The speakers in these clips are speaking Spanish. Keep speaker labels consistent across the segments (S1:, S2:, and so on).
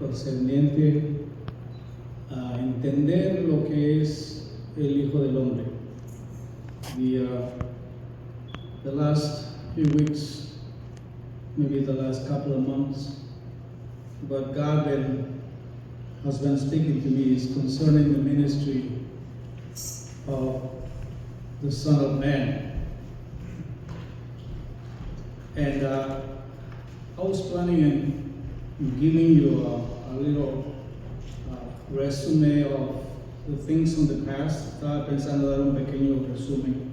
S1: concerniente a entender lo que es el Hijo del Hombre. The last few weeks, maybe the last couple of months, what God has been speaking to me is concerning the ministry of the Son of Man. And I was planning on giving you a little resume of the things from the past. Estaba pensando dar un pequeño resumen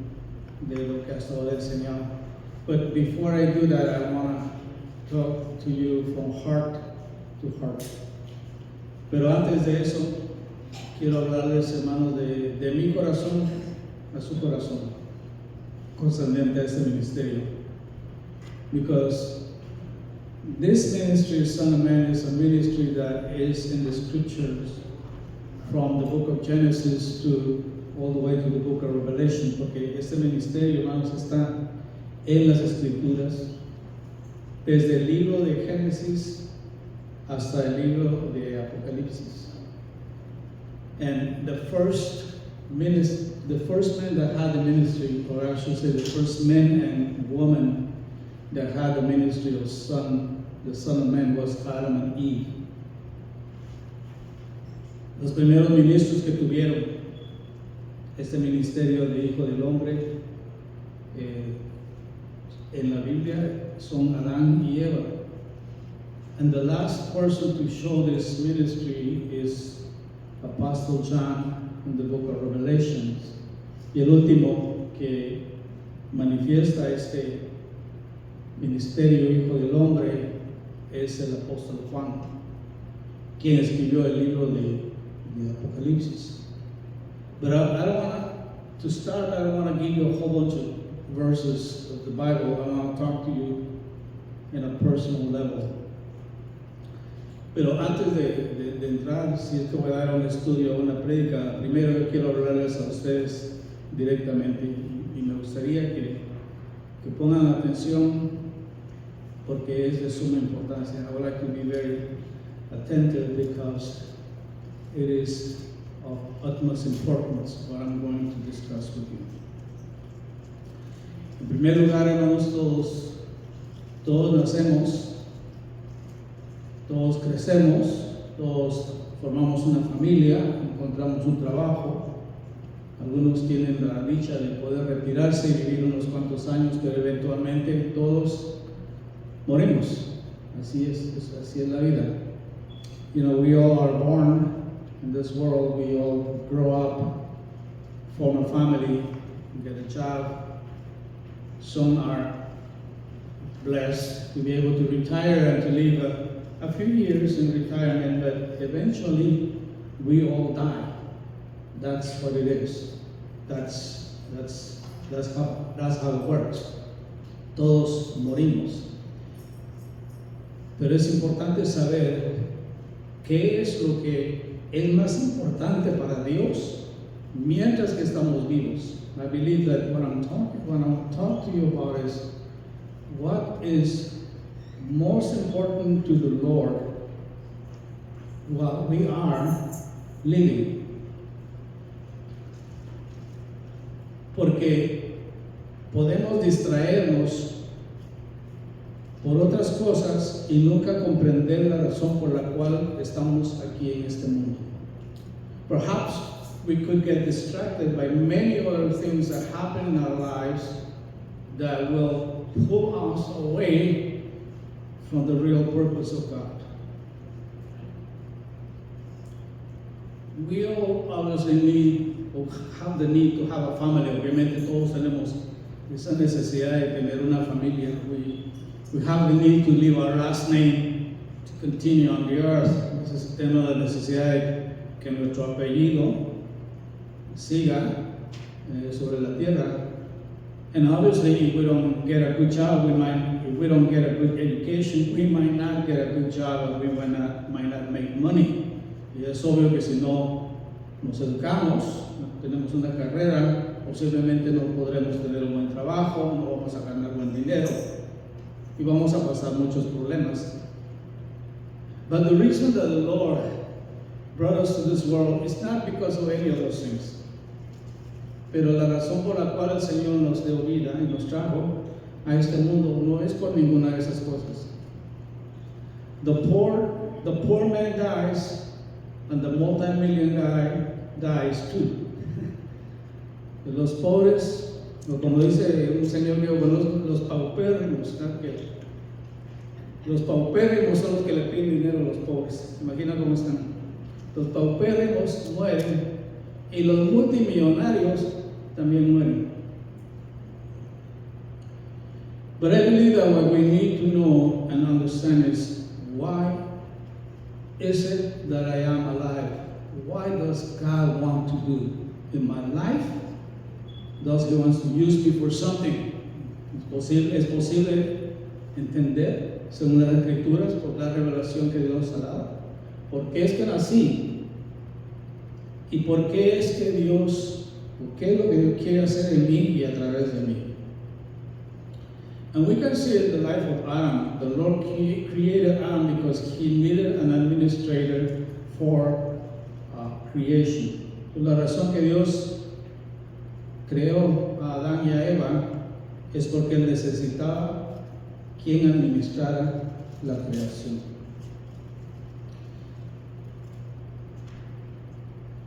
S1: de lo que hasta ahora he enseñado. But before I do that, I want to talk to you from heart to heart. Pero antes de eso, quiero hablarles, hermanos, de mi corazón a su corazón, concerniente a este ministerio. Because this ministry, Son of Man, is a ministry that is in the scriptures from the book of Genesis to all the way to the book of Revelation, porque este ministerio, hermanos, está en las escrituras, desde el libro de Génesis hasta el libro de Apocalipsis. And the first man that had the ministry, or I should say the first men and woman that had the ministry of the Son of Man, was Adam and Eve. Los primeros ministros que tuvieron este ministerio de Hijo del Hombre en la Biblia son Adán y Eva. And the last person to show this ministry is Apostle John in the book of Revelations. Y el último que manifiesta este ministerio Hijo del Hombre es el apóstol Juan, quien escribió el libro de Apocalipsis. But I don't want to start, I don't want to give you a whole bunch of verses of the Bible. I want to talk to you in a personal level. Pero antes de entrar, si es que voy a dar un estudio, una prédica, primero yo quiero hablarles a ustedes directamente y me gustaría que pongan atención porque es de suma importancia. I would like to be very attentive because it is of utmost importance what I'm going to discuss with you. En primer lugar, hermanos, todos nacemos, todos crecemos, todos formamos una familia, encontramos un trabajo. Algunos tienen la dicha de poder retirarse y vivir unos cuantos años, pero eventualmente todos morimos. Así es la vida. You know, we all are born in this world, we all grow up, form a family, get a job. Some are blessed to be able to retire and to live a few years in retirement, but eventually we all die. That's what it is. That's how it works. Todos morimos. Pero es importante saber qué es lo que es más importante para Dios mientras que estamos vivos. I believe that what I'm talking to you about is what is most important to the Lord while we are living. Porque podemos distraernos por otras cosas y nunca comprender la razón por la cual estamos aquí en este mundo. Perhaps we could get distracted by many other things that happen in our lives that will pull us away from the real purpose of God. We all obviously need or have the need to have a family. Obviamente todos tenemos esa necesidad de tener una familia. We have the need to leave our last name to continue on the earth. Tenemos la necesidad de que nuestro apellido siga sobre la tierra. And obviously, if we don't get a good job, if we don't get a good education, we might not get a good job, and we might not make money. Y es obvio que si no nos educamos, no tenemos una carrera, posiblemente no podremos tener un buen trabajo, no vamos a ganar buen dinero y vamos a pasar muchos problemas. But the reason that the Lord brought us to this world is not because of any of those things. Pero la razón por la cual el Señor nos dio vida y nos trajo a este mundo no es por ninguna de esas cosas. The poor man dies, and the multi-millionaire dies too. Los pobres, o como dice un señor mío, los paupérrimos, ¿no? Los paupérrimos son los que le piden dinero a los pobres. Imagina cómo están. Los paupérrimos mueren y los multimillonarios también mueren. But I believe that what we need to know and understand is, why is it that I am alive? Why does God want to do in my life? Does He want to use me for something? Es posible entender, según las Escrituras, por la revelación que Dios ha dado. ¿Por qué es que nací? ¿Y por qué es que Dios, o qué es lo que Dios quiere hacer en mí y a través de mí? And we can see in the life of Adam, the Lord created Adam because He needed an administrator for creation. La razón que Dios creó a Adán y a Eva es porque Él necesitaba quien administrara la creación.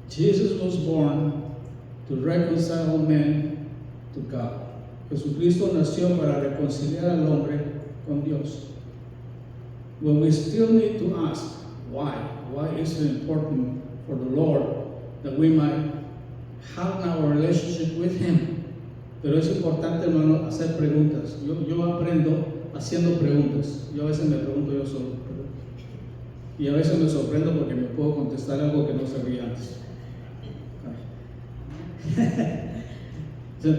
S1: Jesus was born to reconcile men to God. Jesucristo nació para reconciliar al hombre con Dios. Well, we still need to ask why. Why is it important for the Lord that we might have our relationship with Him? Pero es importante, hermano, hacer preguntas. Yo aprendo haciendo preguntas. Yo a veces me pregunto yo solo. Y a veces me sorprendo porque me puedo contestar algo que no sabía antes. So,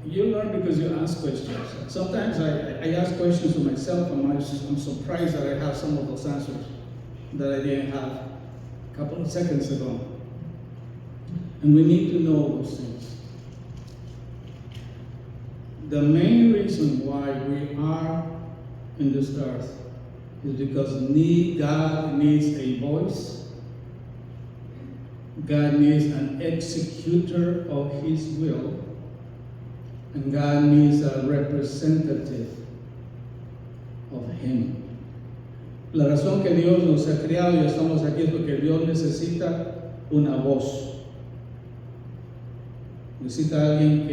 S1: you learn because you ask questions. Sometimes I ask questions to myself, and I'm surprised that I have some of those answers that I didn't have a couple of seconds ago. And we need to know those things. The main reason why we are in this earth is because God needs a voice. God needs an executor of His will. And God needs a representative of Him. La razón que Dios nos ha creado y estamos aquí es porque Dios necesita una voz. Necesita alguien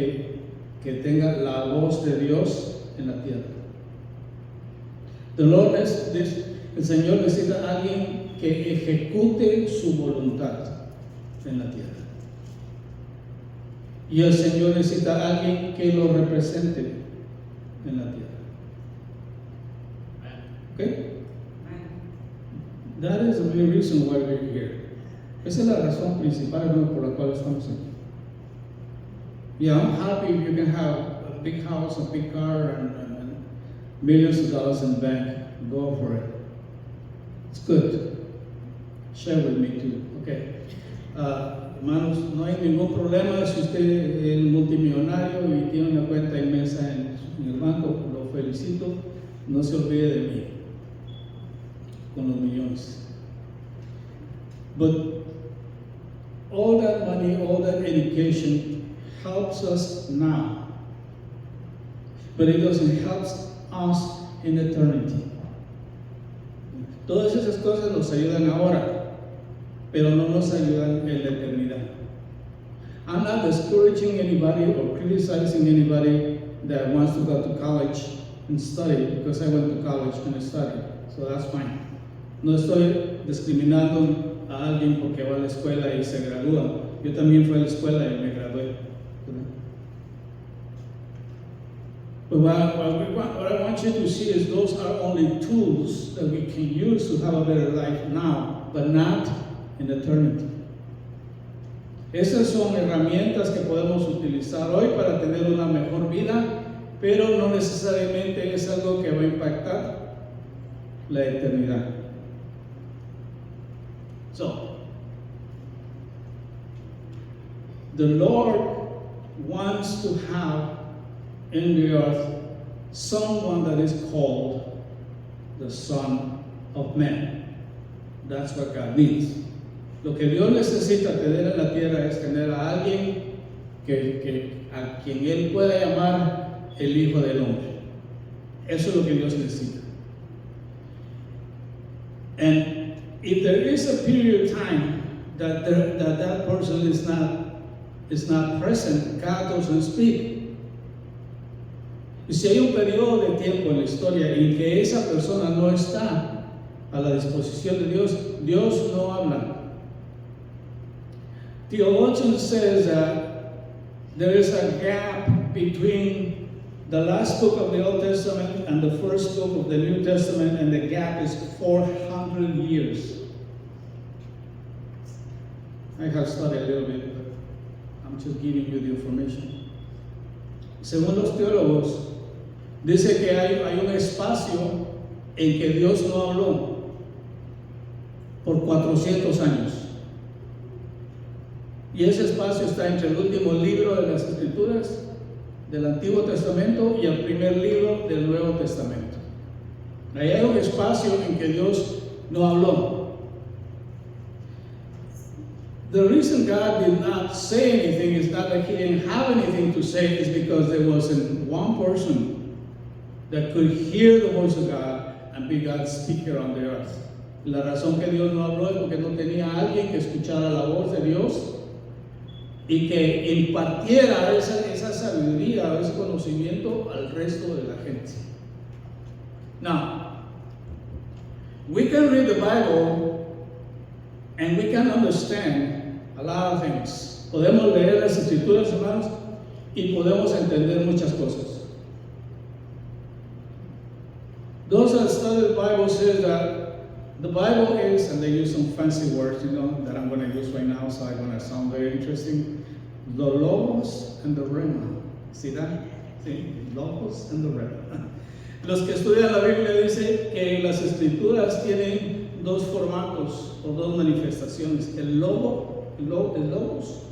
S1: que tenga la voz de Dios en la tierra. El Señor necesita a alguien que ejecute su voluntad en la tierra. Y el Señor necesita a alguien que lo represente en la tierra. Okay? That is the main reason why we're here. Esa es la razón principal, ¿no?, por la cual estamos aquí. Yeah, I'm happy if you can have a big house, a big car, and millions of dollars in the bank. Go for it. It's good. Share with me too. Okay. Hermanos, no hay ningún problema si usted es multimillonario y tiene una cuenta inmensa en el banco. Lo felicito. No se olvide de mí con los millones. But all that money, all that education helps us now, but it doesn't help us in eternity. Todas esas cosas nos ayudan ahora, pero no nos ayudan en la eternidad. I'm not discouraging anybody or criticizing anybody that wants to go to college and study, because I went to college and I studied, so that's fine. No estoy discriminando a alguien porque va a la escuela y se gradúa. Yo también fui a la escuela y me gradué. But what I want you to see is those are only tools that we can use to have a better life now, but not in eternity. Esas son herramientas que podemos utilizar hoy para tener una mejor vida, pero no necesariamente es algo que va a impactar la eternidad. So, the Lord wants to have in the earth someone that is called the Son of Man. That's what God needs. Lo que Dios necesita tener en la tierra es tener a alguien a quien Él pueda llamar el Hijo del Hombre. Eso es lo que Dios necesita. And if there is a period of time that person is not present, God doesn't speak. Y si hay un periodo de tiempo en la historia en que esa persona no está a la disposición de Dios, Dios no habla. Theologian says that there is a gap between the last book of the Old Testament and the first book of the New Testament, and the gap is 400 years. I have studied a little bit, but I'm just giving you the information. Según los teólogos, dice que hay un espacio en que Dios no habló por 400 años. Y ese espacio está entre el último libro de las Escrituras del Antiguo Testamento y el primer libro del Nuevo Testamento. Ahí hay un espacio en que Dios no habló. The reason God did not say anything is not that He didn't have anything to say, is because there wasn't one person that could hear the voice of God and be God's speaker on the earth. La razón que Dios no habló es porque no tenía alguien que escuchara la voz de Dios y que impartiera esa sabiduría, ese conocimiento al resto de la gente. Now, we can read the Bible and we can understand a lot of things. Podemos leer las Escrituras, hermanos, y podemos entender muchas cosas. Those that study the Bible says that the Bible is, and they use some fancy words, that I'm going to use right now, so I'm going to sound very interesting. The Logos and the Rema. See that? Sí, Logos and the Rema. Los que estudian la Biblia dicen que las Escrituras tienen dos formatos o dos manifestaciones: el Logos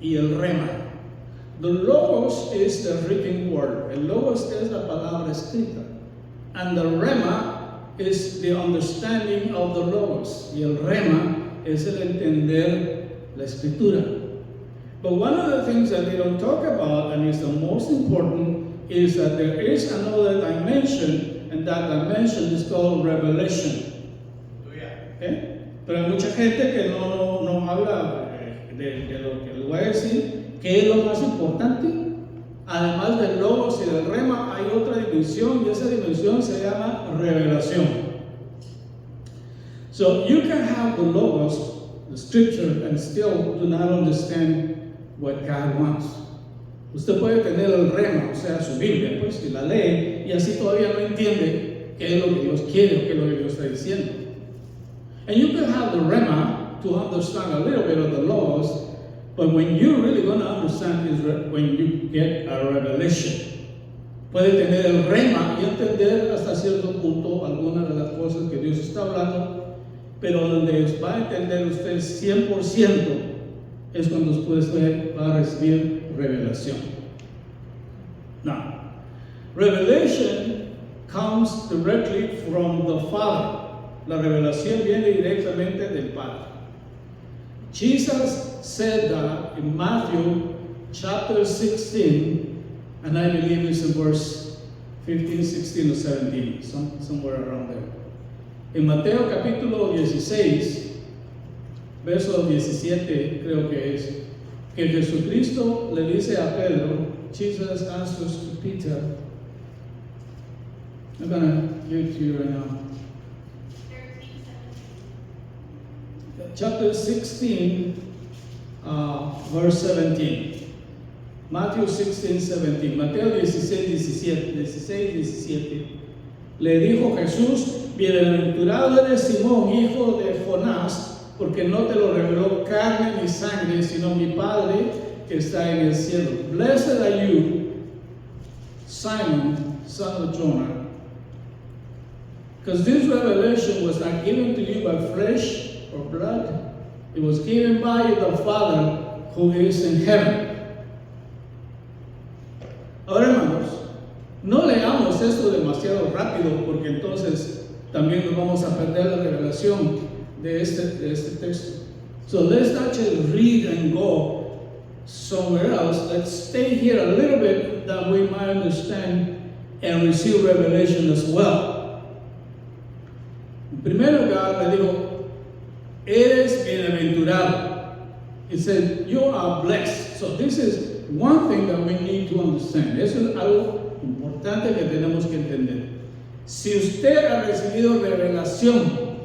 S1: y el Rema. The Logos is the written word. El Logos es la palabra escrita. And the Rema is the understanding of the Logos. Y el Rema es el entender la Escritura. But one of the things that they don't talk about, and is the most important, is that there is another dimension, and that dimension is called revelation. ¿Okay? Pero hay mucha gente que no habla de lo que les voy a decir, que es lo más importante. Además del Logos y del Rema, hay otra dimensión, y esa dimensión se llama revelación. So you can have the Logos, the Scripture, and still do not understand what God wants. Usted puede tener el Rema, o sea, su Biblia, pues, y la lee, y así todavía no entiende qué es lo que Dios quiere o qué es lo que Dios está diciendo. And you can have the Rema to understand a little bit of the Logos, but when you're really going to understand is when you get a revelation. Puede tener el Rema y entender hasta cierto punto algunas de las cosas que Dios está hablando, pero donde va a entender usted 100% es cuando usted va a recibir revelación. Now, revelation comes directly from the Father. La revelación viene directamente del Padre. Jesus said that in Matthew chapter 16, and I believe it's in verse 15, 16, or 17, somewhere around there. En Mateo capítulo 16, verso 17, creo que es, que Jesucristo le dice a Pedro, Jesus answers to Peter. I'm going to give it to you right now. Chapter 16, verse 17. Matthew 16, 17. Mateo 16, 17. Le dijo Jesús: bienaventurado eres Simón, hijo de Jonás, porque no te lo reveló carne ni sangre, sino mi Padre que está en el cielo. Blessed are you, Simon, son of Jonah, because this revelation was not given to you by flesh or blood. It was given by the Father who is in heaven. Ahora, hermanos, no leamos esto demasiado rápido, porque entonces también nos vamos a perder la revelación de este texto. So let's not just read and go somewhere else. Let's stay here a little bit that we might understand and receive revelation as well. En primer lugar, le digo, eres bienaventurado. He said, you are blessed. So this is one thing that we need to understand. Eso es algo importante que tenemos que entender. Si usted ha recibido revelación,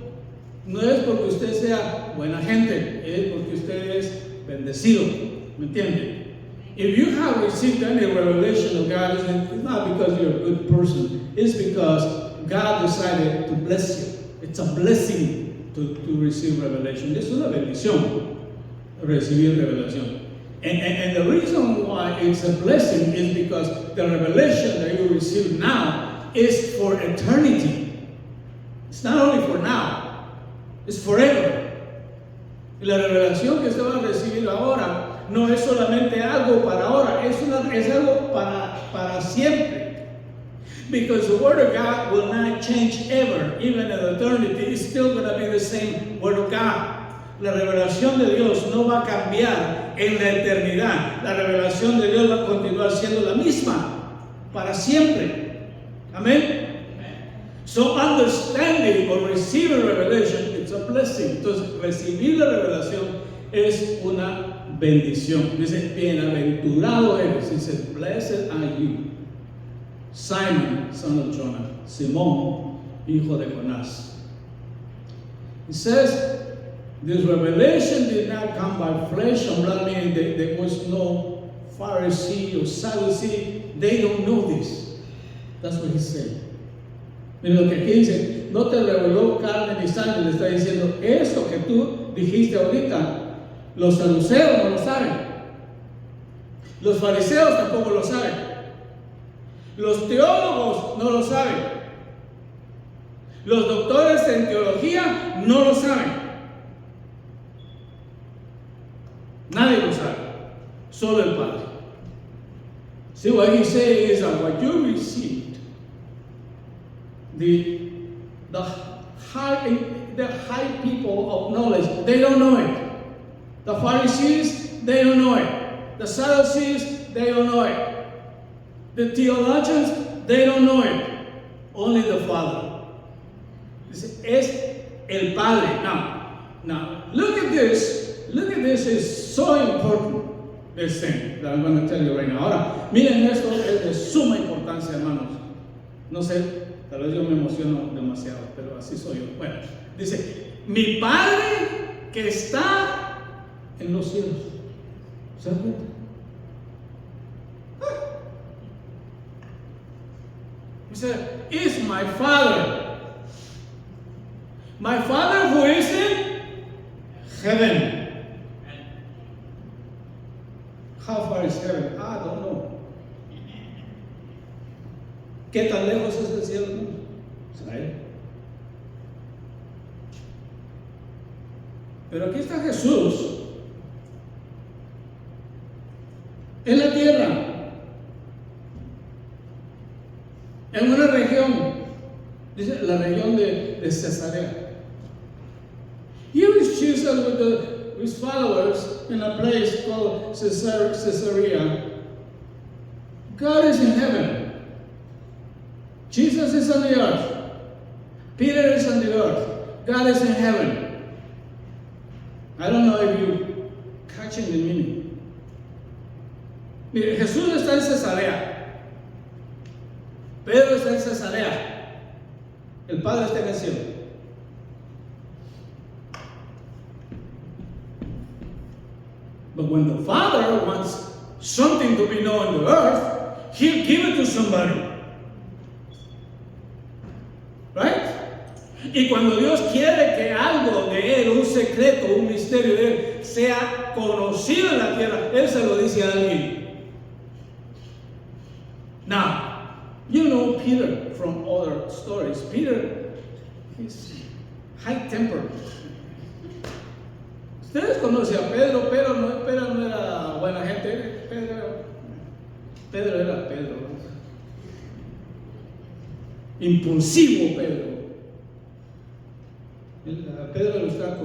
S1: no es porque usted sea buena gente, es porque usted es bendecido. ¿Me entiende? If you have received any revelation of God, it's not because you're a good person. It's because God decided to bless you. It's a blessing to receive revelation. Es una bendición recibir revelación. And the reason why it's a blessing is because the revelation that you receive now is for eternity. It's not only for now, it's forever. Y la revelación que usted va a recibir ahora no es solamente algo para ahora, es algo para siempre. Because the Word of God will not change ever, even in eternity. It's still going to be the same Word of God. La revelación de Dios no va a cambiar en la eternidad. La revelación de Dios va a continuar siendo la misma para siempre. Amén. So understanding or receiving revelation, it's a blessing. Entonces, recibir la revelación es una bendición. Dice, bienaventurado eres. Dice, blessed are you, Simon, son of Jonah, Simón, hijo de Jonás. He says, this revelation did not come by flesh and blood, meaning there was no Pharisee or Sadducee. They don't know this. That's what he's saying. En lo que aquí dice, no te reveló carne ni sangre, le está diciendo, eso que tú dijiste ahorita, los saduceos no lo saben. Los fariseos tampoco lo saben. Los teólogos no lo saben. Los doctores en teología no lo saben. Nadie lo sabe. Solo el Padre. See, what he's saying is that what you received, the high people of knowledge, they don't know it. The Pharisees, they don't know it. The Sadducees, they don't know it. The theologians, they don't know it. Only the Father. Es el Padre. Now, look at this. Look at this. It's so important. This thing that I'm going to tell you right now. Ahora, miren esto, es de suma importancia, hermanos. No sé, tal vez yo me emociono demasiado, pero así soy yo. Bueno, dice, mi Padre que está en los cielos. ¿Se dan cuenta? He said, is my Father. My Father who is in heaven. How far is heaven? I don't know. ¿Qué tan lejos es el cielo? ¿Sabe? Pero aquí está Jesús en la tierra, en una región, dice la región de Cesarea. Here is Jesus with his followers in a place called Caesarea. God is in heaven. Jesus is on the earth. Peter is on the earth. God is in heaven. I don't know if you're catching the meaning. Mire, Jesús está en Cesarea. Pedro está en Cesarea. El Padre está en el cielo. But when the Father wants something to be known on the earth, He'll give it to somebody. Right? Y cuando Dios quiere que algo de Él, un secreto, un misterio de Él, sea conocido en la tierra, Él se lo dice a alguien. Now, you know Peter from other stories. Peter is high-tempered. Ustedes conocen a Pedro. Pedro no era buena gente. Pedro era Pedro. Impulsivo Pedro. Pedro lo está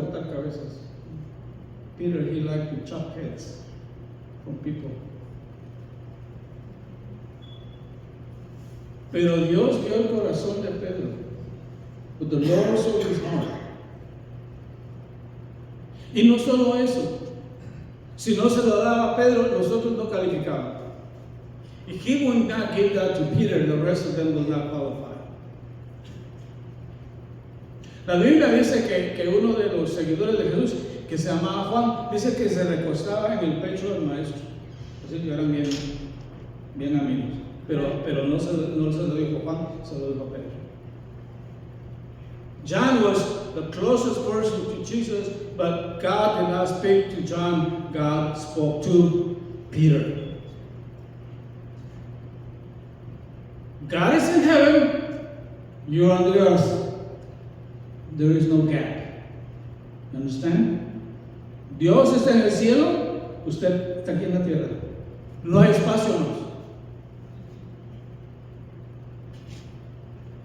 S1: Peter, he liked to chop heads from people. Pero Dios vio el corazón de Pedro. But the Lord saw his heart. Y no solo eso. Si no se lo daba a Pedro, los otros no calificaban. If he would not give that to Peter, the rest of them will not qualify. La Biblia dice que uno de los seguidores de Jesús, que se llamaba Juan, dice que se recostaba en el pecho del maestro. Así que eran bien amigos. Pero no se lo dijo Juan, se lo dijo Pedro. John was the closest person to Jesus, but God did not speak to John. God spoke to Peter. God is in heaven, you're on the earth. There is no gap. You understand? Dios está en el cielo, usted está aquí en la tierra. No hay espacio más.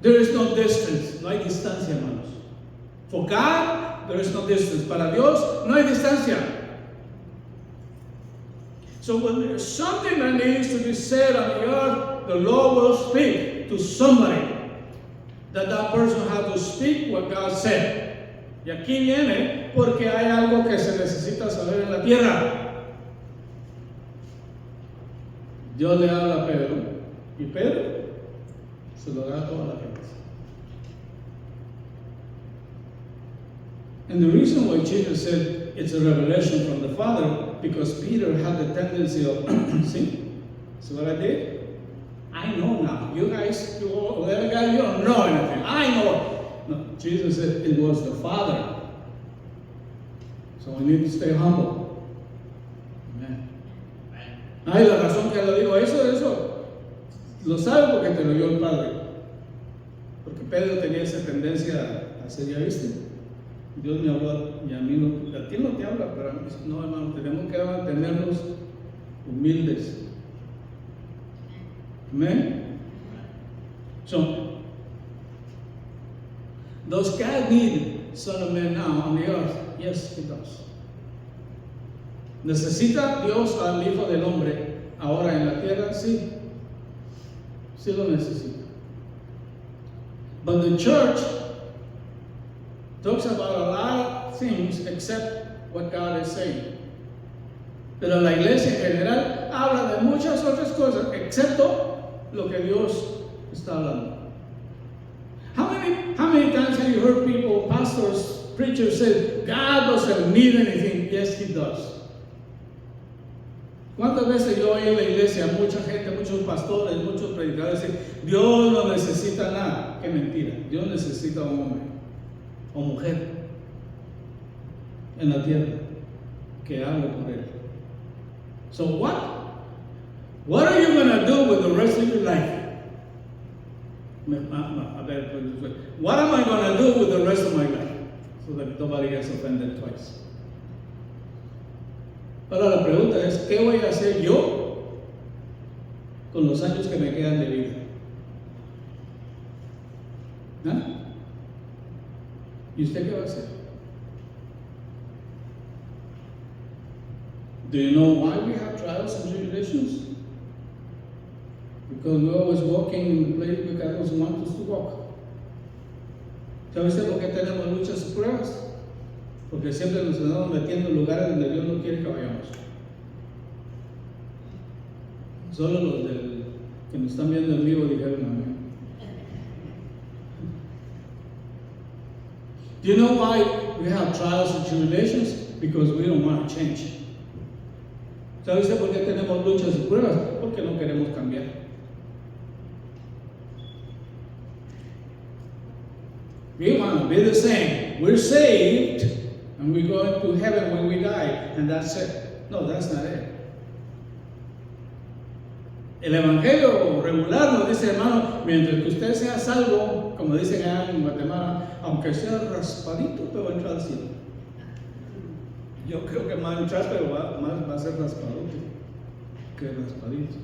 S1: There is no distance, no hay distancia, hermanos. For God, there is no distance. Para Dios, no hay distancia. So when there's something that needs to be said on the earth, the Lord will speak to somebody. That person has to speak what God said. Y aquí viene porque hay algo que se necesita saber en la tierra. Dios le habla a Pedro y Pedro se lo da a toda la gente. And the reason why Jesus said it's a revelation from the Father, because Peter had the tendency of, see what I did? I know now. You guys, you don't know anything. I know. No, Jesus said it was the Father. So we need to stay humble. Amen. Ay, la razón que lo digo, eso, lo sabe porque te lo dio el Padre. Porque Pedro tenía esa tendencia a hacer, ya viste. Dios me habló y a mí no, a ti no te habla, pero a mí no, hermano, tenemos que mantenernos humildes. Amen? So, does God need Son of Man now on the earth? Yes, He does. ¿Necesita Dios al Hijo del Hombre ahora en la tierra? Sí. Sí lo necesita. But the church talks about a lot of things except what God is saying. Pero la iglesia en general habla de muchas otras cosas excepto lo que Dios está hablando. How many times have you heard people, pastors, preachers say, God doesn't need anything? Yes, He does. ¿Cuántas veces yo oí en la iglesia mucha gente, muchos pastores, muchos predicadores decir, Dios no necesita nada? Qué mentira. Dios necesita un hombre o mujer en la tierra que hable por Él. So what are you going to do with the rest of your life? What am I going to do with the rest of my life? So that nobody gets offended twice. Ahora la pregunta es, ¿qué voy a hacer yo con los años que me quedan de vida? ¿Ah? ¿Y usted qué va a hacer? Do you know why we have trials and tribulations? Because we're always walking in the place where God doesn't want us to walk. ¿Sabe usted por qué tenemos luchas y pruebas? Porque siempre nos estamos metiendo en lugares donde Dios no quiere que vayamos. Solo los que nos están viendo en vivo dijeron amén. Do you know why we have trials and tribulations? Because we don't want to change. ¿Sabe usted por qué tenemos luchas y pruebas? Porque no queremos cambiar. We want to be the same. We're saved and we're going to heaven when we die, and that's it. No, that's not it. El Evangelio regular nos dice, hermano, mientras que usted sea salvo, como dicen allá en Guatemala, aunque sea raspadito, pero va a entrar al cielo. Yo creo que más entrar, pero va a ser raspadito que raspadito.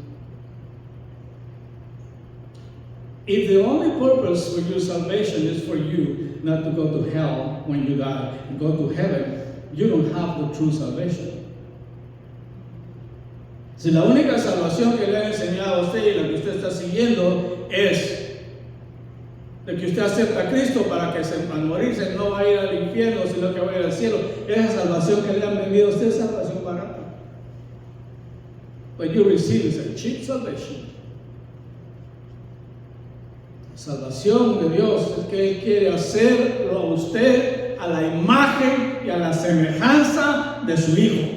S1: If the only purpose for your salvation is for you not to go to hell when you die and go to heaven, you don't have the true salvation. Si la única salvación que le han enseñado a usted y la que usted está siguiendo es de que usted acepta a Cristo para que al morirse no va a ir al infierno, sino que va a ir al cielo, esa salvación que le han vendido a usted es salvación barata. What you receive is a cheap salvation. La salvación de Dios es que Él quiere hacerlo a usted a la imagen y a la semejanza de su Hijo.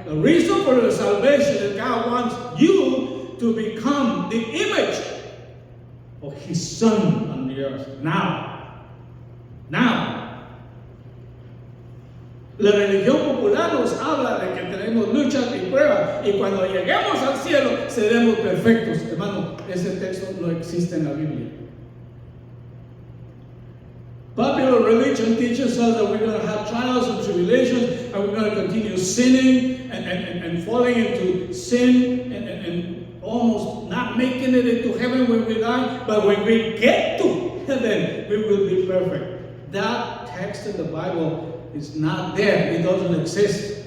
S1: The reason for the salvation is God wants you to become the image of His Son on the earth. Now. La religión popular nos habla de que tenemos luchas y pruebas y cuando lleguemos al cielo seremos perfectos. Hermano, ese texto no existe en la Biblia. Popular religion teaches us that we're going to have trials and tribulations and we're going to continue sinning and falling into sin and almost not making it into heaven when we die. But when we get to heaven, we will be perfect. That text in the Bible is not there. It doesn't exist.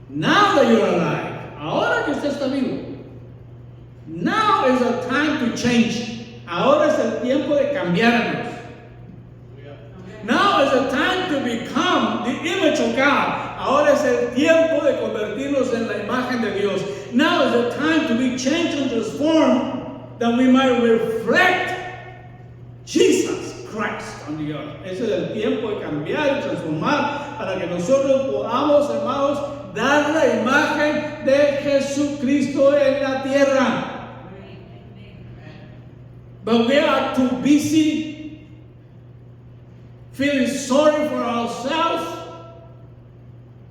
S1: Now that you're alive, ahora que usted está vivo, now is the time to change. Ahora es el tiempo de cambiarnos. Now is the time to become the image of God. Ahora es el tiempo de convertirnos en la imagen de Dios. Now is the time to be changed and transformed that we might reflect Jesus Christ on the earth. Ese es el tiempo de cambiar y transformar para que nosotros podamos, hermanos, dar la imagen de Jesucristo en la tierra. But we are too busy feeling sorry for ourselves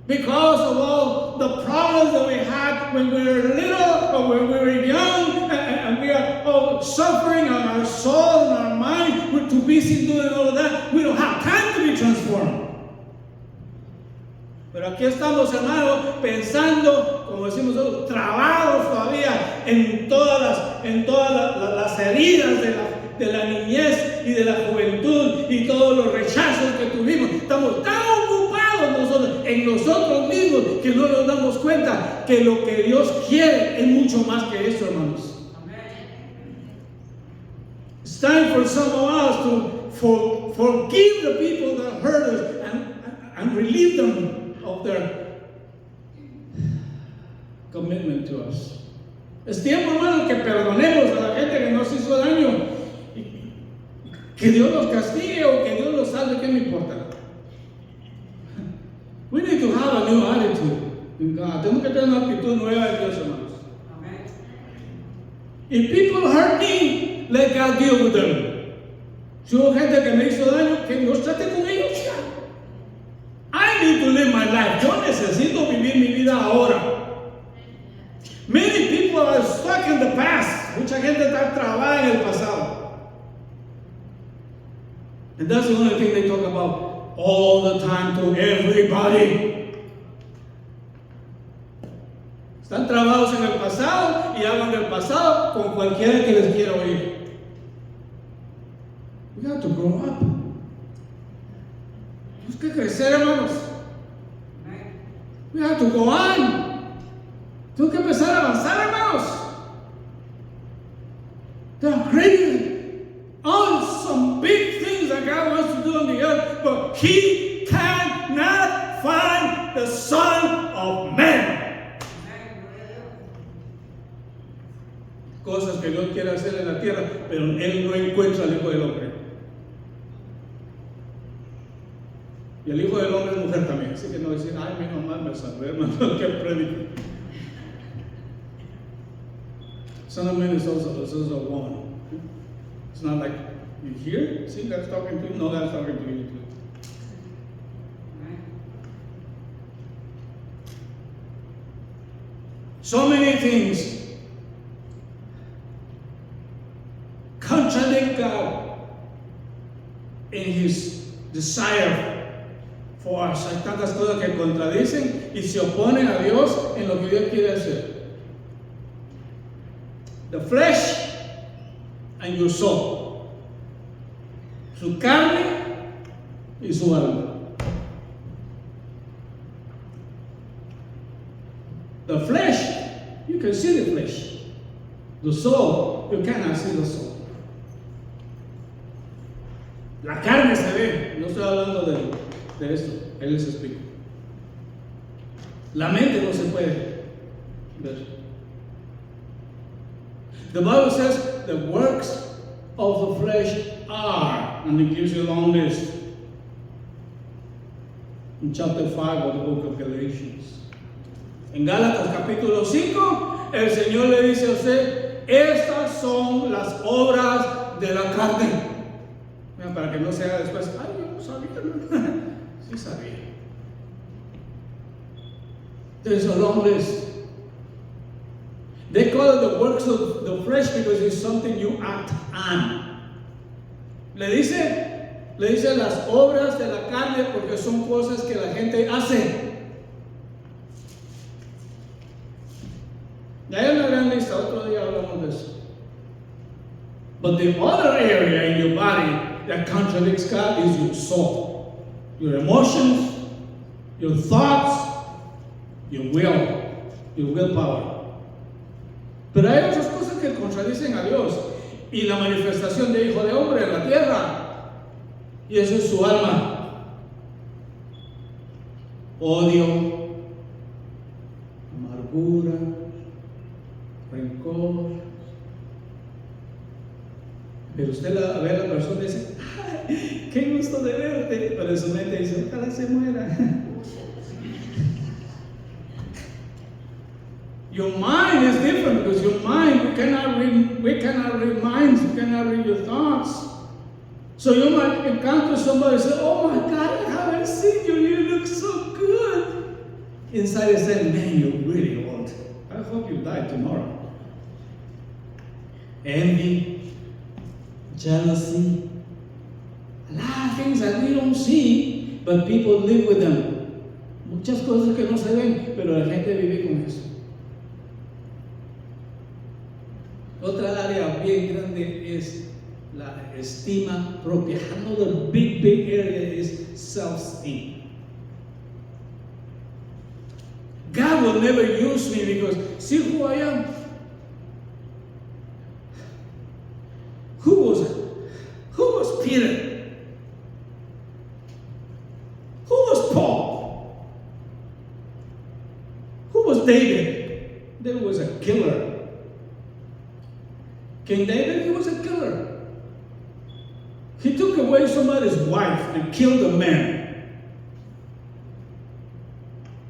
S1: because of all the problems that we had when we were little or when we were young, and we are all suffering on our soul and our mind. We're too busy doing all of that. We don't have time to be transformed. Pero aquí estamos, hermanos, pensando, como decimos nosotros, trabados todavía en todas las heridas de la niñez y de la juventud y todos los rechazos que tuvimos. Estamos tan ocupados nosotros en nosotros mismos que no nos damos cuenta que lo que Dios quiere es mucho más que eso, hermanos. It's time for some of us to forgive the people that hurt us and relieve them of their commitment to us. Es tiempo, hermano, que perdonemos a la gente que nos hizo daño. Que Dios los castigue o que Dios los salve, ¿qué me importa? We need to have a new attitude in God. Tenemos que tener una actitud nueva en Dios, hermanos. If people hurt me, let God deal with them. Si hubo gente que me hizo daño, que Dios trate con ellos. I need to live my life. Yo necesito vivir mi vida ahora. Many people are stuck in the past. Mucha gente está trabada en el pasado. And that's the only thing they talk about all the time to everybody. Están trabados en el pasado y hablan del pasado con cualquiera que les quiera oír. We have to grow up. Tenemos que crecer, hermanos. We have to go on. Tengo que empezar a avanzar, hermanos. There are great, awesome, big things that God wants to do on the earth, but He cannot find the Son of Man. Cosas que Dios quiere hacer en la tierra, pero Él no encuentra al Hijo del Hombre. Y el Hijo del Hombre es mujer también, así que no decir, ay, mi mamá me salvé, hermano, que predico. Son of Man is also a woman. It's not like, you hear? See, that's talking to you? No, that's talking to you too. So many things contradict God in His desire for us. Hay tantas cosas que contradicen y se oponen a Dios en lo que Dios quiere hacer. The flesh and your soul. Su carne y su alma. The flesh, you can see the flesh. The soul, you cannot see the soul. La carne se ve, no estoy hablando de esto, él les explica. La mente no se puede ver. The Bible says the works of the flesh are, and it gives you a long list. In chapter 5 of the book of Galatians. En Gálatas capítulo 5, el Señor le dice a usted, estas son las obras de la carne. Para que no se haga después, ay, yo no sabía. Sí sabía. There's a long list. They call it the works of the flesh because it's something you act on. Le dice las obras de la carne porque son cosas que la gente hace. Y hay una gran lista, otro día hablamos de eso. But the other area in your body that contradicts God is your soul, your emotions, your thoughts, your willpower. Pero hay otras cosas que contradicen a Dios y la manifestación de Hijo de Hombre en la tierra, y eso es su alma. Odio, amargura, rencor. Pero usted ve a la persona y dice, ¡ay, qué gusto de verte! Pero en su mente dice, ojalá se muera. Your mind is different because your mind, we cannot read minds, you cannot read your thoughts. So you might encounter somebody and say, oh my God, I haven't seen you, you look so good. Inside is saying, man, you're really old. I hope you die tomorrow. Envy, jealousy, a lot of things that we don't see, but people live with them. Muchas cosas que no se ven, pero la gente vive con eso. Otra área bien grande es la estima propia. Another big area is self-esteem. God will never use me because see who I am. Who was Peter? Who was Paul? Who was David? David was a killer. King David, he was a killer. He took away somebody's wife and killed a man.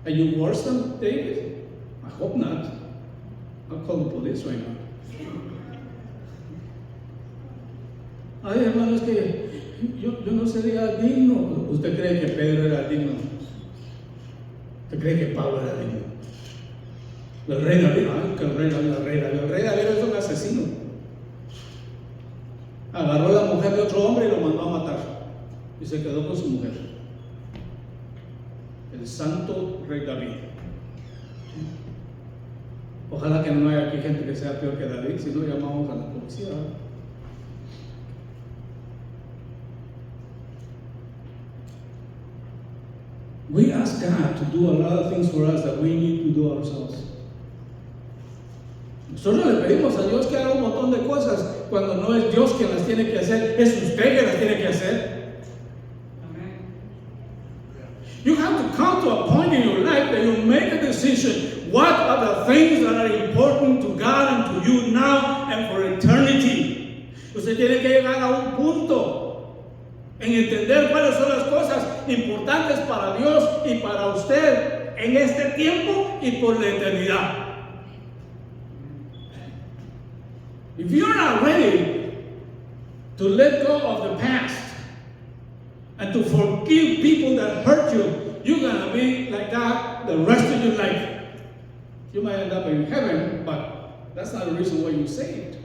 S1: Are you worse than David? I hope not. I'll call the police right now. Ay, hermanos, que yo no sería digno. ¿Usted cree que Pedro era digno? ¿Usted cree que Pablo era digno? El rey David, el rey David es un asesino. Agarró a la mujer de otro hombre y lo mandó a matar. Y se quedó con su mujer. El santo rey David. Ojalá que no haya aquí gente que sea peor que David, si no llamamos a la policía. We ask God to do a lot of things for us that we need to do ourselves. Nosotros le pedimos a Dios que haga un montón de cosas cuando no es Dios quien las tiene que hacer, es usted que las tiene que hacer. Amen. You have to come to a point in your life that you make a decision. What are the things that are important to God and to you now and for eternity? Usted tiene que llegar a un punto en entender cuáles son las cosas importantes para Dios y para usted en este tiempo y por la eternidad. If you're not ready to let go of the past and to forgive people that hurt you, you're going to be like that the rest of your life. You might end up in heaven, but that's not the reason why you're saved.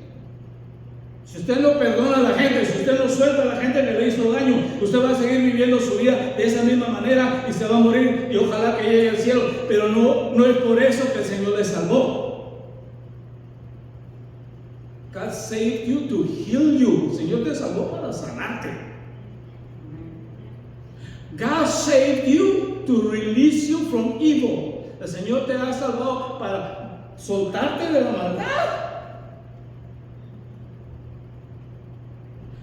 S1: Si usted no perdona a la gente, si usted no suelta a la gente que le hizo daño, usted va a seguir viviendo su vida de esa misma manera y se va a morir y ojalá que llegue al cielo, pero no es por eso que el Señor le salvó. God saved you to heal you. El Señor te salvó para sanarte. God saved you to release you from evil. El Señor te ha salvado para soltarte de la maldad.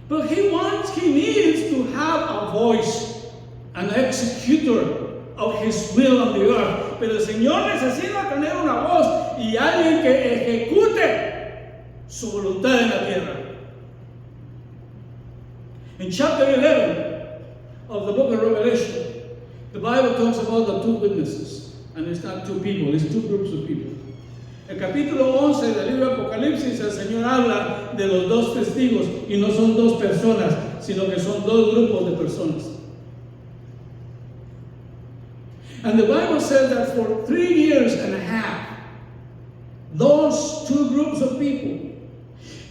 S1: But He needs to have a voice, an executor of His will on the earth. Pero el Señor necesita tener una voz y alguien que ejecute su voluntad en la tierra. In chapter 11 of the book of Revelation, the Bible talks about the two witnesses. And it's not two people, it's two groups of people. El capítulo 11 del libro de Apocalipsis, el Señor habla de los dos testigos y no son dos personas, sino que son dos grupos de personas. And the Bible says that for 3 years and a half, those two groups of people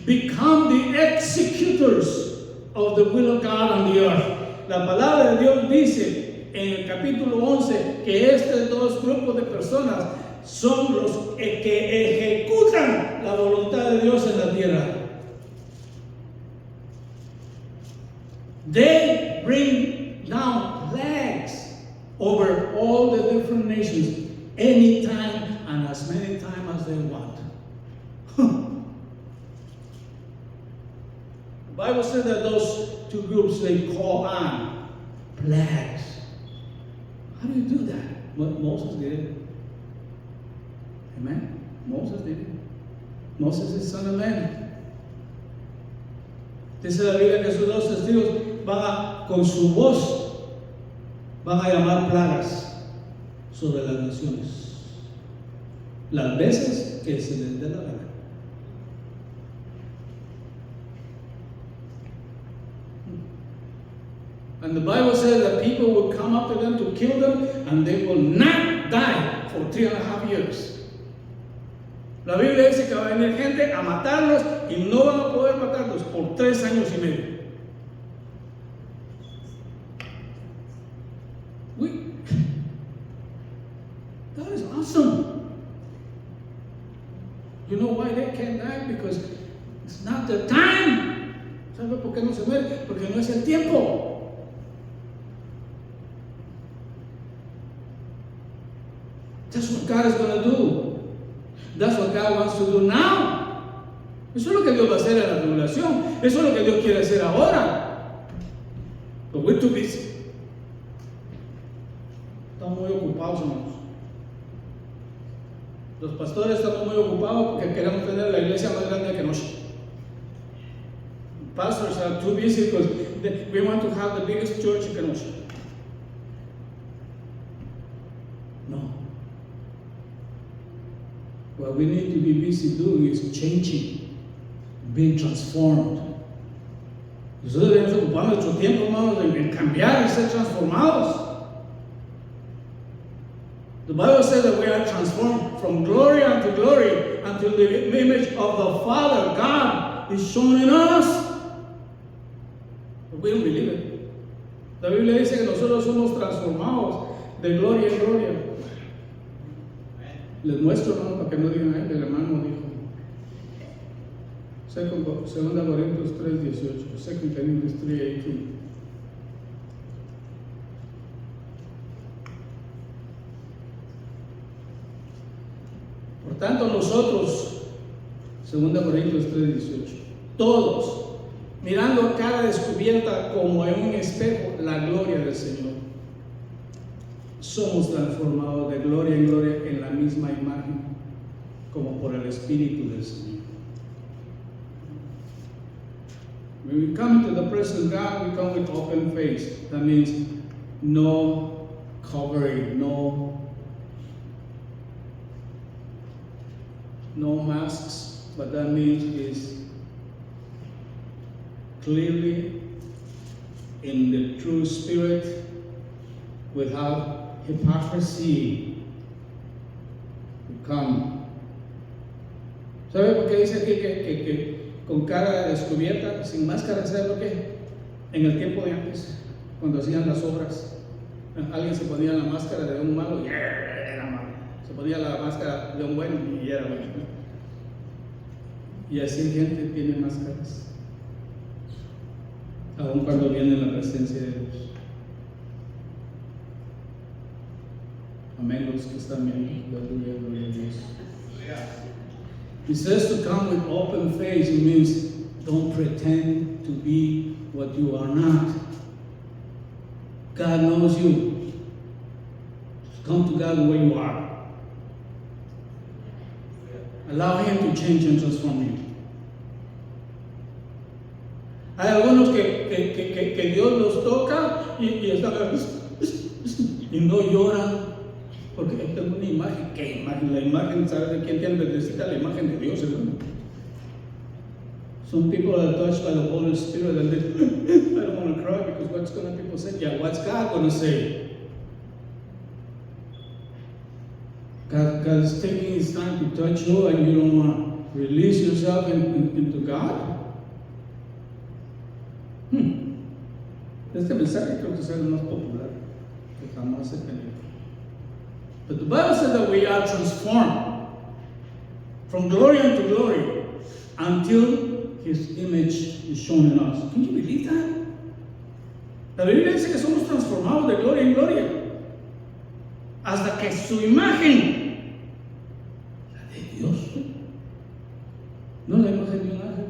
S1: become the executors of the will of God on the earth. La palabra de Dios dice en el capítulo 11 que estos dos grupos de personas son los que ejecutan la voluntad de Dios en la tierra. They bring down plagues over all the different nations anytime and as many times as they want. The Bible says that those two groups, they call on plagues. How do you do that? Moses did it. Amen. Moses did it. Moses is son of man. Dice la Biblia que esos dos testigos con su voz van a llamar plagas sobre las naciones, las veces que se les dé la gana. And the Bible says that people will come up to them to kill them, and they will not die for 3.5 years. La Biblia dice que va a venir gente a matarlos y no van a poder matarlos por 3 años y medio. That is awesome. You know why they can't die? Because it's not the time. ¿Sabe por qué no se muere? Porque no es el tiempo. That's what God is going to do. That's what God wants to do now. Eso es lo que Dios va a hacer en la tribulación. Eso es lo que Dios quiere hacer ahora. But we're too busy. Estamos muy ocupados, hermanos. Los pastores estamos muy ocupados porque queremos tener la iglesia más grande que nosotros. Pastors are too busy because we want to have the biggest church in Kenosha. No. What we need to be busy doing is changing, being transformed. Nosotros debemos ocupar nuestro tiempo, hermanos, en cambiar y ser transformados. The Bible says that we are transformed from glory unto glory until the image of the Father, God, is shown in us. But we don't believe it. La Biblia dice que nosotros somos transformados de gloria en gloria. Les muestro, hermano, para que no digan, el hermano dijo. 2 Corintios 3:18, 2 Corinthians 3:18. Por tanto, nosotros, 2 Corintios 3:18, todos, mirando a cara descubierta como en un espejo la gloria del Señor, somos transformados de gloria en gloria en la misma imagen, como por el Espíritu del Señor. When we come to the presence of God, we come with open face. That means no covering, no masks, but that means is clearly in the true spirit, without hypocrisy. Come. ¿Sabe por qué dice aquí que con cara descubierta, sin máscara? ¿Sabe por qué? En el tiempo de antes, cuando hacían las obras, alguien se ponía la máscara de un malo y era malo. Se ponía la máscara de un bueno y era bueno. Y así gente tiene máscaras, aun cuando viene en la presencia de Dios. Amén, los que están viendo. Aleluya, gloria a Dios. He says to come with open face. It means don't pretend to be what you are not. God knows you. Just come to God the way you are. Allow Him to change and transform you. Hay algunos que Dios los toca y están y no lloran porque tengo una imagen. ¿Qué imagen? La imagen, ¿sabes de quién tiene? Necesita la imagen de Dios, hermano. Some people are touched by the Holy Spirit and they I don't want to cry because what's going to people say? Yeah, what's God going to say? God is taking His time to touch you and you don't want to release yourself into God? Este mensaje creo que es el más popular que jamás he tenido. But the Bible says that we are transformed from glory unto glory until His image is shown in us. Can you believe that? La Biblia dice que somos transformados de gloria en gloria hasta que su imagen, la de Dios, no la imagen de un ángel.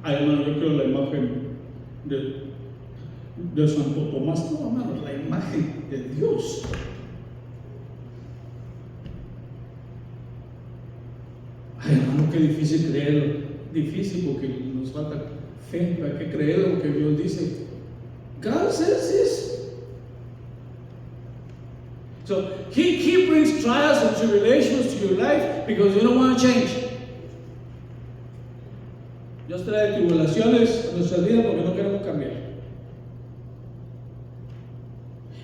S1: Ay, hermano, yo quiero la imagen de Santo Tomás. No, hermano, la imagen de Dios. Ay, hermano, qué difícil creerlo. Difícil porque nos falta fe para que creer lo que Dios dice. God says this. So he brings trials and tribulations to your life because you don't want to change. Dios trae tribulaciones a nuestra vida porque no queremos cambiar.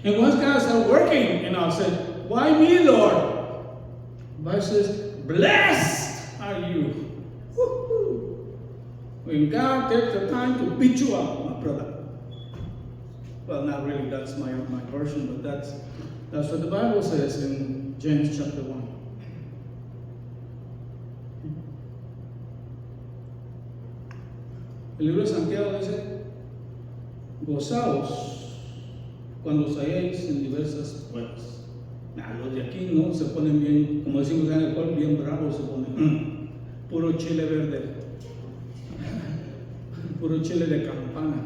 S1: And once God starts working in us, says, why me, Lord? The Bible says, blessed are you. Woo-hoo. When God takes the time to beat you up, my brother. Well, not really, that's my version, but that's what the Bible says in James chapter 1. El libro de Santiago dice, gozaos cuando os halléis en diversas pruebas. Los de aquí no se ponen bien, como decimos en el pueblo, bien bravos se ponen. Puro chile verde, puro chile de campana,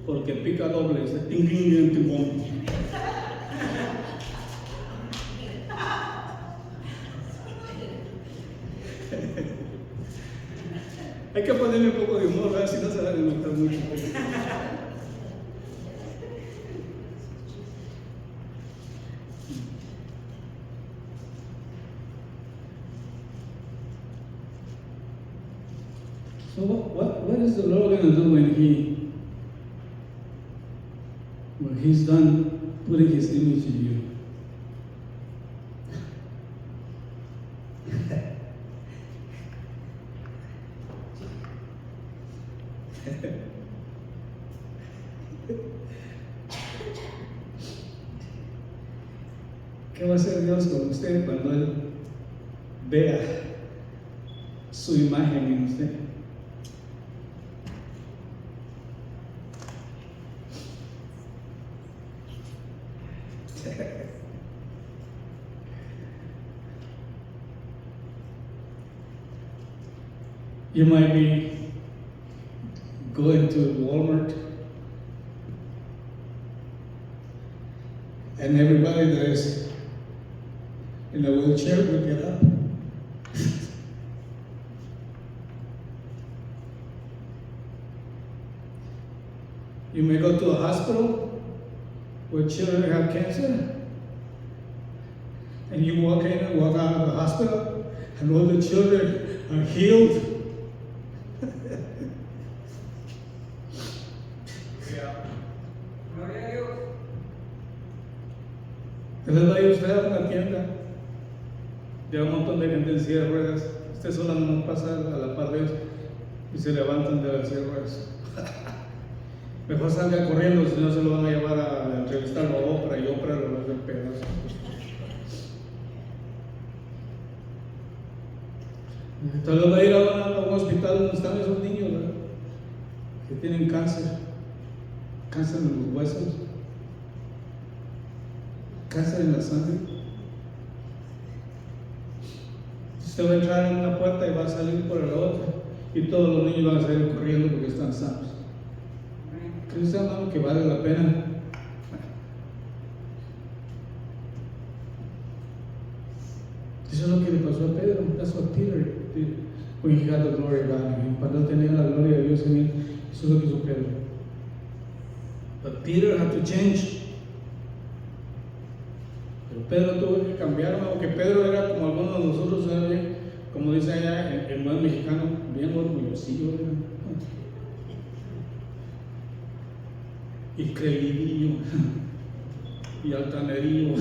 S1: porque pica doble, dice ting ting ting ting. Hay que ponerle un poco de humor, ¿verdad? Si no se va a notar mucho. So what is the Lord going to do when He's done putting His image in you? ¿Qué va a hacer Dios con usted cuando Él vea su imagen en usted? You might be going to Walmart and everybody that is in a wheelchair will get up. You may go to a hospital where children have cancer, and you walk in and walk out of the hospital, and all the children are healed. Entonces vaya usted a una tienda, lleva un montón de gente en silla de ruedas, usted solo no pasa a la par de ellos y se levantan de las silla de ruedas. Mejor salga corriendo, si no se lo van a llevar a entrevistar a Oprah y Oprah lo va a hacer pedazo. Tal vez va a ir a un hospital donde están esos niños, ¿verdad? Que tienen cáncer en los huesos. cáncer en la sangre. Usted va a entrar en una puerta y va a salir por la otra, y todos los niños van a salir corriendo porque están sanos. ¿Qué está hablando que vale la pena? Eso es lo que le pasó a Pedro. That's what Peter did when he had the glory of God in him. Cuando tenía la gloria de Dios en él, eso es lo que hizo Pedro. But Peter had to change. Pero Pedro tuvo que cambiar, aunque Pedro era como algunos de nosotros, ¿sabe? Como dice allá el buen mexicano, bien orgullosillo, ¿verdad? Y creidillo, y altanerillo.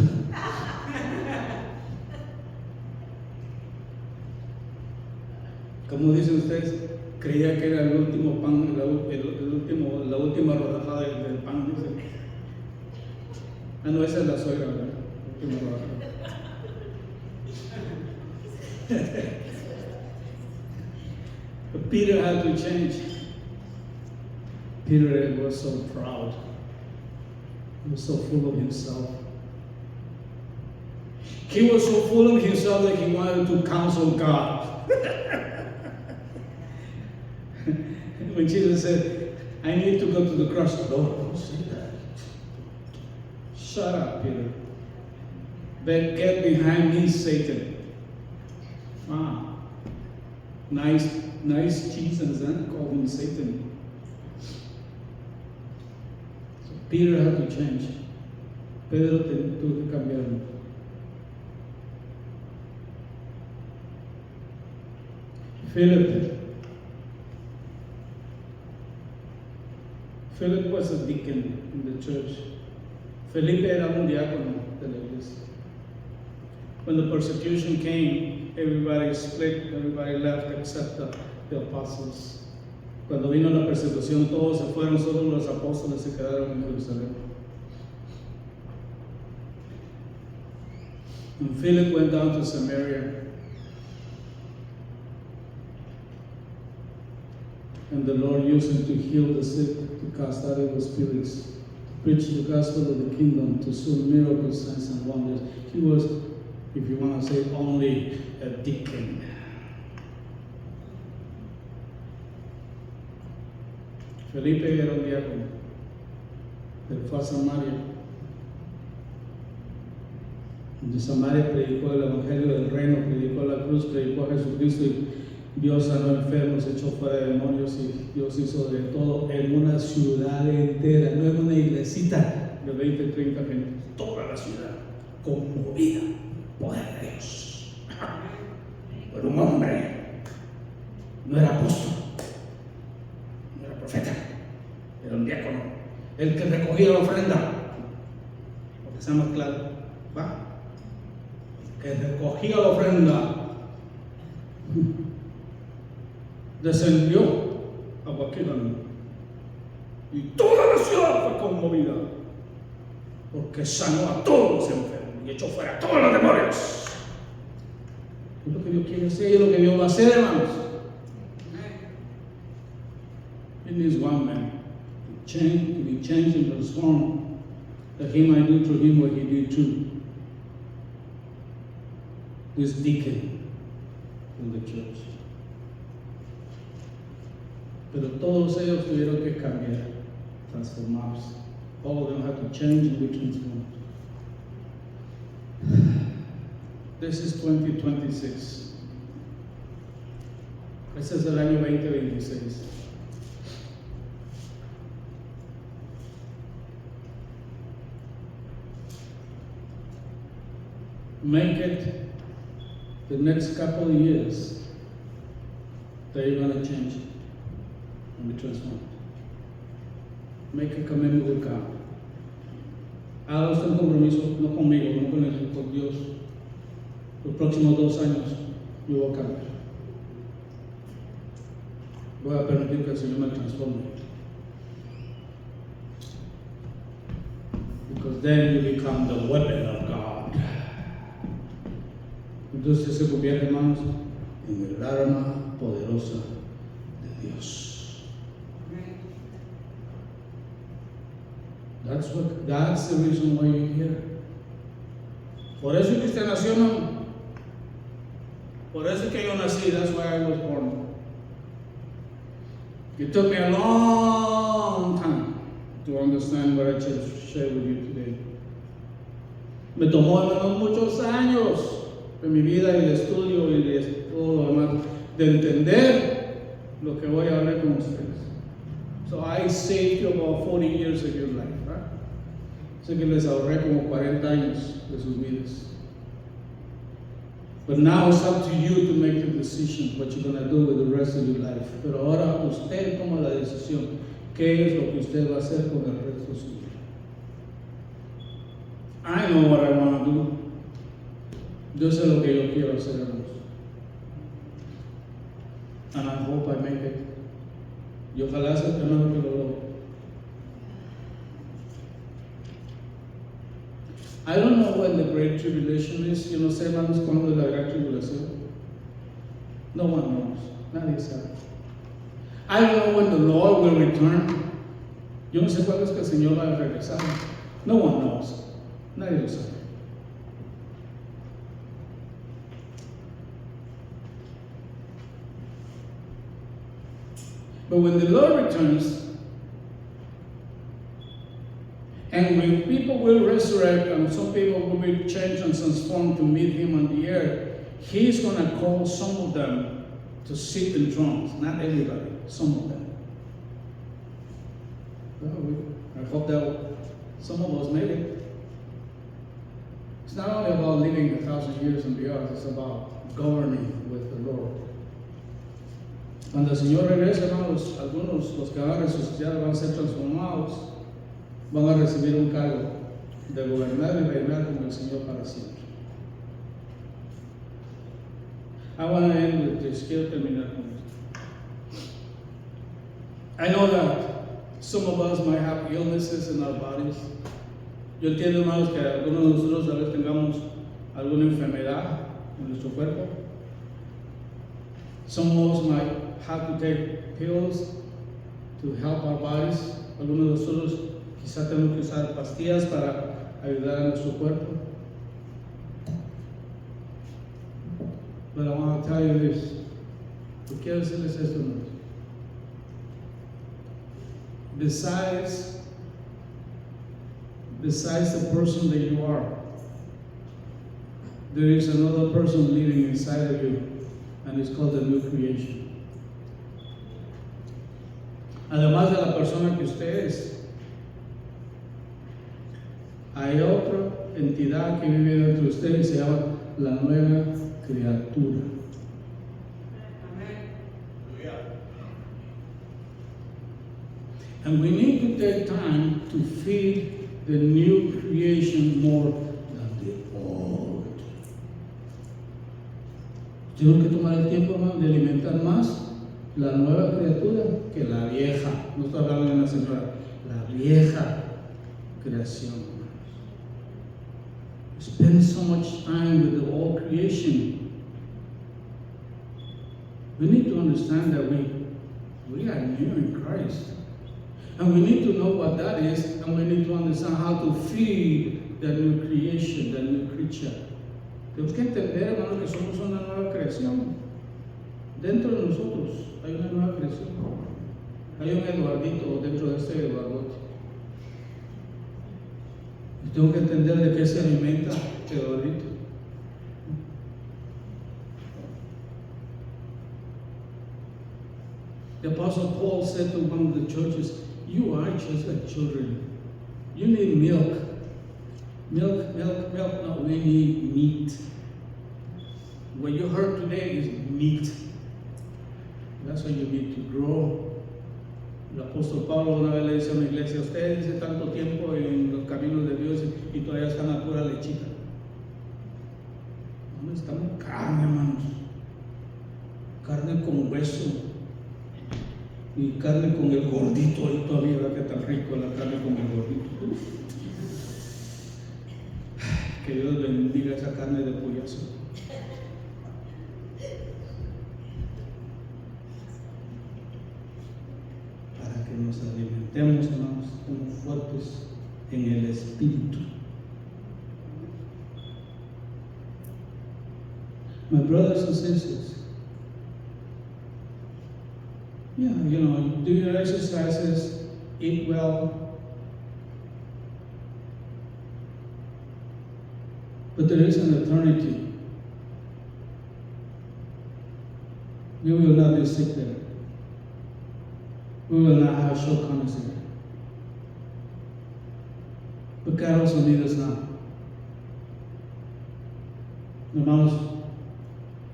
S1: Como dicen ustedes, creía que era el último pan, la última rodaja del pan, dicen. Ah, no, esa es la suegra, ¿verdad? La última rodaja. But Peter had to change. Peter was so proud. He was so full of himself. He was so full of himself that he wanted to counsel God. When Jesus said, I need to go to the cross, Lord, don't say that. Shut up, Peter. But get behind me, Satan. Wow. Nice Jesus, call him Satan. So Peter had to change. Pedro tuvo que cambiar. Philip was a deacon in the church. Felipe era un diácono de la iglesia. When the persecution came, everybody split, everybody left except the apostles. Cuando vino la persecución, todos se fueron, solo los apóstoles se quedaron en Jerusalén. And Philip went down to Samaria. And the Lord used him to heal the sick, to cast out evil spirits, to preach the gospel of the kingdom, to show miracles, signs, and wonders. He was, if you want to say, only a deacon. Felipe era un diácono, pero fue a Samaria. De Samaria predicó el evangelio del reino, predicó la cruz, predicó a Jesucristo y Dios sanó enfermos, echó fuera demonios y Dios hizo de todo en una ciudad entera, no en una iglesita de 20, 30 gente, toda la ciudad conmovida, poder de Dios. Pero un hombre, no era apóstol, no era profeta, era un diácono, el que recogía la ofrenda, porque sea más claro, ¿va? Que recogía la ofrenda. Descendió a Baquilán y toda la ciudad fue conmovida porque sanó a todos los enfermos y echó fuera a todos los demonios. Es lo que Dios quiere hacer y es lo que Dios va a hacer, hermanos. He needs one man to be changed and transformed, that he might do through him what he did too. This deacon in the church. Pero todos ellos tuvieron que cambiar, transformarse. All of them had to change and be transformed. This is 2026. Este es el año 2026. Make it the next couple of years that you're going to change it. And be transformed. Make a commitment with God. Haga usted un compromiso, no conmigo, no con él, con Dios. Los próximos 2 años yo voy a cambiar. Voy a permitir que el Señor me transforme. Because then you become the weapon of God. Entonces se convierte, hermanos, en el arma poderosa de Dios. That's the reason why you're here. Por eso es que usted nació, no. Por eso es que yo nací. That's why I was born. It took me a long time to understand what I just shared with you today. Me tomó, hermanos, muchos años de mi vida y de estudio y de todo lo demás, de entender lo que voy a hablar con ustedes. So I saved you about 40 years of your life, right? Sé que les ahorré como 40 años de sus vidas. But now it's up to you to make the decision what you're going to do with the rest of your life. Pero ahora usted toma la decisión. ¿Qué es lo que usted va a hacer con el resto de su vida? I know what I want to do. Yo sé lo que yo quiero hacer, hermanos. And I hope I make it. Y ojalá sea que no que lo logre. I don't know when the Great Tribulation is. Yo no sé, hermanos, cuándo es la Gran Tribulación. No one knows. Nadie sabe. I don't know when the Lord will return. Yo no sé cuándo es que el Señor va a regresar. No one knows. Nadie lo sabe. But when the Lord returns, and when people will resurrect and some people will be changed and transformed to meet Him on the earth, He's going to call some of them to sit in thrones. Not everybody, some of them. Well, I hope that some of us made it. It's not only about living 1,000 years on the earth, it's about governing with the Lord. Cuando el Señor regrese, hermanos, algunos, los que van a resucitar, van a ser transformados, van a recibir un cargo de gobernar y reinar con el Señor para siempre. I want to end with this. Quiero terminar con esto. I know that some of us might have illnesses in our bodies. Yo entiendo, hermanos, que algunos de nosotros a veces tengamos alguna enfermedad en nuestro cuerpo. Some of us might have to take pills to help our bodies. Algunos de nosotros quizá tenemos que usar pastillas para ayudar a nuestro cuerpo. But I want to tell you this. Yo quiero decirles esto, hermanos. Besides the person that you are, there is another person living inside of you, and it's called the new creation. Además de la persona que usted es, hay otra entidad que vive dentro de usted y se llama la nueva criatura. And we need to take time to feed the new creation more than the old. Tengo que tomar el tiempo, hermano, de alimentar más la nueva criatura que la vieja. No estoy hablando de una señora, la vieja creación. Spend so much time with the old creation. We need to understand that we are new in Christ. And we need to know what that is, and we need to understand how to feed the new creation, the new creature. Tenemos que entender, hermano, que somos una nueva creación. Dentro de nosotros hay una nueva creación. Hay un Eduardito dentro de este Eduardote. Y tengo que entender de qué se alimenta Eduardito. The Apostle Paul said to one of the churches, "You are just like children. You need milk. Milk. No, we need meat. What you heard today is meat. That's why you need to grow." El apóstol Pablo una vez le dice a una iglesia: "Ustedes dicen tanto tiempo en los caminos de Dios y todavía están a pura lechita." No necesitamos carne, hermanos. Carne con hueso. Y carne con el gordito ahí todavía, ¿verdad? Que tan rico la carne con el gordito. Que Dios bendiga esa carne de pollazo. Para que nos alimentemos, hermanos, como fuertes en el espíritu. My brothers and sisters, yeah, do your exercises, eat well, but there is an eternity. You will not be sick there. We will not have shortcomings there. But God also needs us now. Hermanos,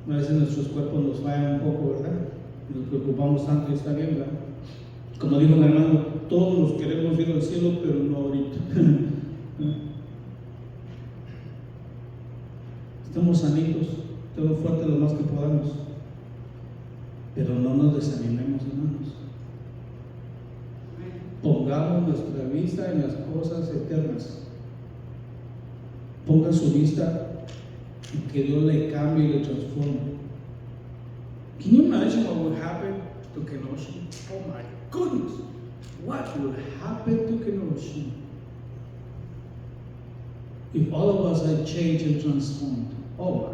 S1: a veces nuestros cuerpos nos fallan un poco, ¿verdad? Nos preocupamos tanto y está bien, ¿verdad? Como dijo mi hermano, todos queremos ir al cielo, pero no ahorita. Estamos sanitos, estamos fuertes lo más que podamos. Pero no nos desanimemos, hermanos. Pongamos nuestra vista en las cosas eternas. Ponga su vista y que Dios le cambie y le transforme. Can you imagine what would happen to Kenosha? Oh my goodness! What would happen to Kenosha if all of us had changed and transformed? Oh my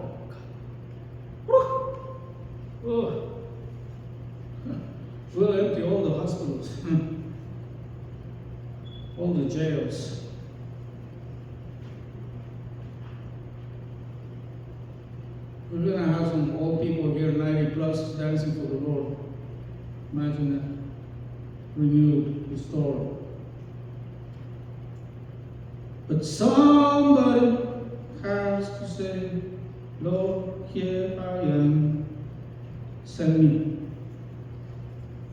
S1: God! Oh. We'll empty all the hospitals, all the jails. We're going to have some old people here, 90 plus, dancing for the Lord. Imagine that. Renewed, restored. But somebody has to say, Lord, here I am, send me.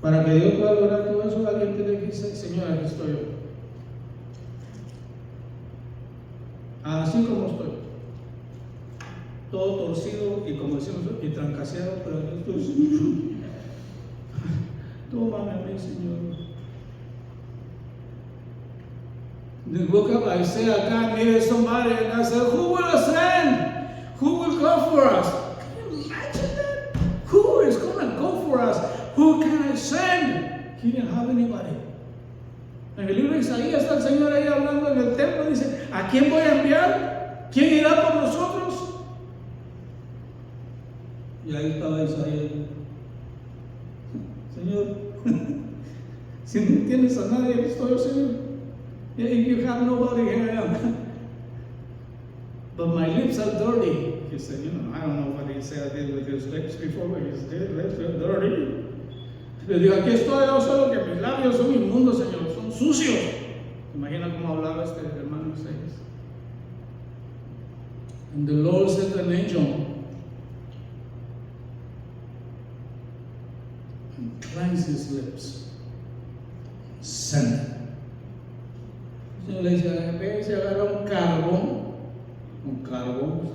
S1: Para que Dios pueda lograr todo eso, alguien tiene que decir, Señor, aquí estoy yo. Así como estoy. Todo torcido y como decimos, y trancaseado, pero aquí estoy, Señor. Tómame a mí, Señor. The book of Isaiah, God needed somebody, and I said, who will ascend? Who will go for us? Can you imagine that? Who is going to go for us? Who can I send? He didn't have anybody. En el libro de Isaías está el Señor ahí hablando en el templo, dice, ¿a quién voy a enviar? ¿Quién irá por nosotros? Y ahí estaba Isaías. Señor, si no tienes a nadie, aquí estoy yo, Señor. If you have nobody, here I am. But my lips are dirty. He said, I don't know what he said I did with his lips before, but his lips are dirty. Le digo, aquí estoy yo, solo que mis labios son inmundos, Señor, son sucios. Imagina cómo hablaba este hermano Isaías. And the Lord said to an angel, and cleanse his lips. Send him. El Señor le dice, ve y se agarra un carbón,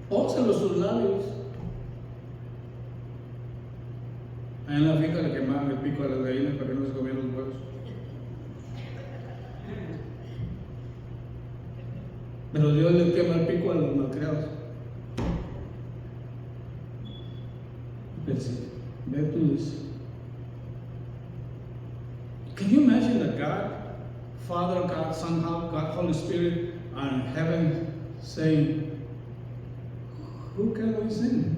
S1: pónselo sus labios. Ahí en la finca le quemaban el pico a las gallinas para que no se comieran los huevos. Pero Dios le quema el pico a los malcriados. Ve tú dices. Can you imagine that God, Father, God, Son, God, Holy Spirit are in heaven saying, who can we send?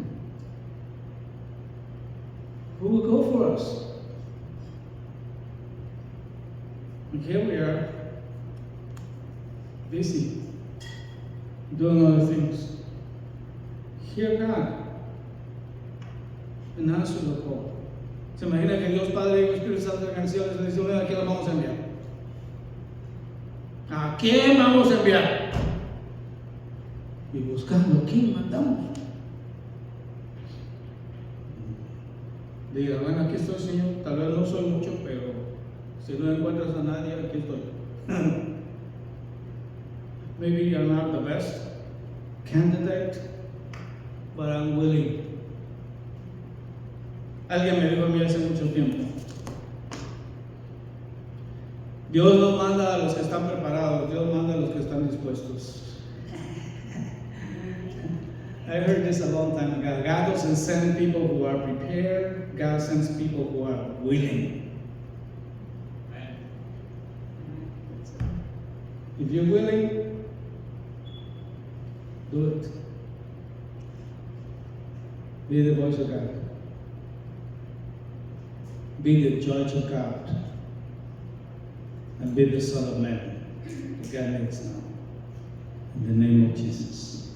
S1: Who will go for us? And here we are, busy, doing other things. Hear God and answer the call. Se imagina que Dios Padre y Espíritu Santo de canciones le dicen, ¿a quién vamos a enviar? ¿A quién vamos a enviar? Y buscando a quién mandamos. Diga, bueno, aquí estoy, Señor, tal vez no soy mucho, pero si no encuentras a nadie, aquí estoy. Maybe you're not the best candidate, but I'm willing. Alguien me dijo a mí hace mucho tiempo, Dios no manda a los que están preparados, Dios manda a los que están dispuestos. I heard this a long time ago. God doesn't send people who are prepared, God sends people who are willing. If you're willing, do it. Be the voice of God. Be the judge of God. And be the Son of Man that God needs now. In the name of Jesus.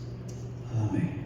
S1: Amen.